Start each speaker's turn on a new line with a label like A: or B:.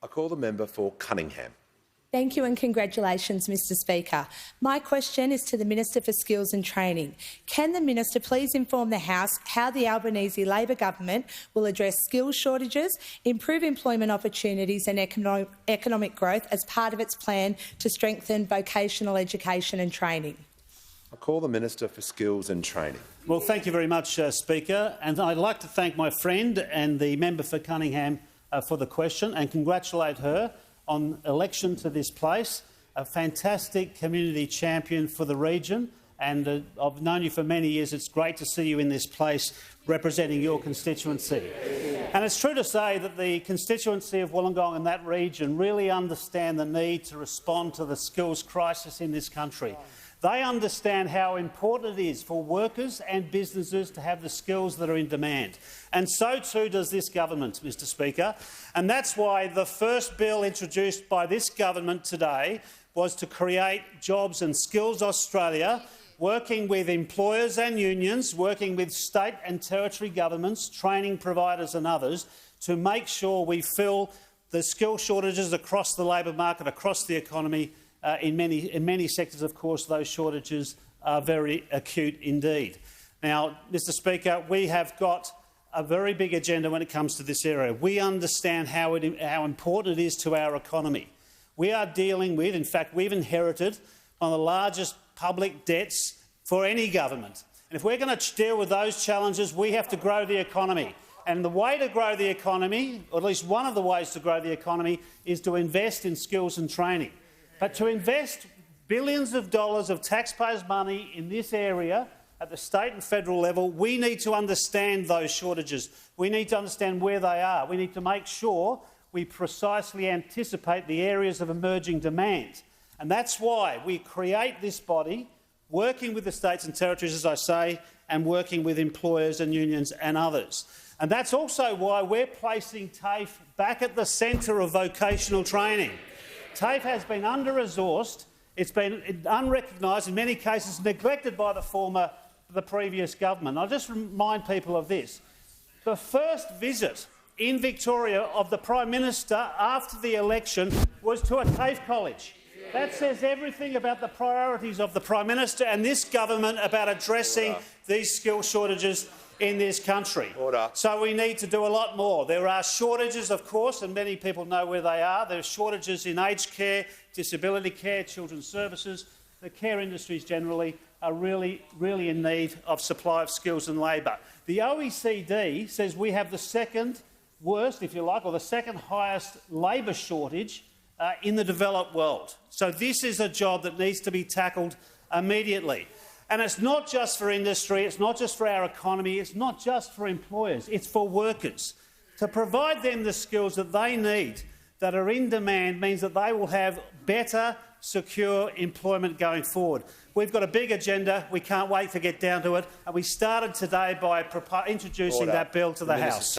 A: I call the member for Cunningham.
B: Thank you and congratulations, Mr Speaker. My question is to the Minister for Skills and Training. Can the Minister please inform the House how the Albanese Labor government will address skills shortages, improve employment opportunities and economic growth as part of its plan to strengthen vocational education and training?
A: I call the Minister for Skills and Training.
C: Well, thank you very much, Speaker. And I'd like to thank my friend and the member for Cunningham for the question and congratulate her on election to this place, a fantastic community champion for the region, and I've known you for many years. It's great to see you in this place representing your constituency. And it's true to say that the constituency of Wollongong and that region really understand the need to respond to the skills crisis in this country. They understand how important it is for workers and businesses to have the skills that are in demand. And so too does this government, Mr Speaker. And that's why the first bill introduced by this government today was to create Jobs and Skills Australia, working with employers and unions, working with state and territory governments, training providers and others, to make sure we fill the skill shortages across the labour market, across the economy. In many sectors, of course, those shortages are very acute indeed. Now, Mr Speaker, we have got a very big agenda when it comes to this area. We understand how important it is to our economy. We are dealing with, in fact, we've inherited one of the largest public debts for any government. And if we're going to deal with those challenges, we have to grow the economy. And the way to grow the economy, or at least one of the ways to grow the economy, is to invest in skills and training. But to invest billions of dollars of taxpayers' money in this area at the state and federal level, we need to understand those shortages. We need to understand where they are. We need to make sure we precisely anticipate the areas of emerging demand. And that's why we create this body, working with the states and territories, as I say, and working with employers and unions and others. And that's also why we're placing TAFE back at the centre of vocational training. TAFE has been under-resourced, it's been unrecognised, in many cases neglected by the previous government. I'll just remind people of this. The first visit in Victoria of the Prime Minister after the election was to a TAFE college. That says everything about the priorities of the Prime Minister and this government about addressing these skill shortages in this country. So we need to do a lot more. There are shortages, of course, and many people know where they are. There are shortages in aged care, disability care, children's services. The care industries generally are really in need of supply of skills and labour. The OECD says we have the second worst, if you like, or the second highest labour shortage in the developed world. So this is a job that needs to be tackled immediately. And it's not just for industry, it's not just for our economy, it's not just for employers, it's for workers. To provide them the skills that they need, that are in demand, means that they will have better, secure employment going forward. We've got a big agenda, we can't wait to get down to it, and we started today by introducing that bill to the House.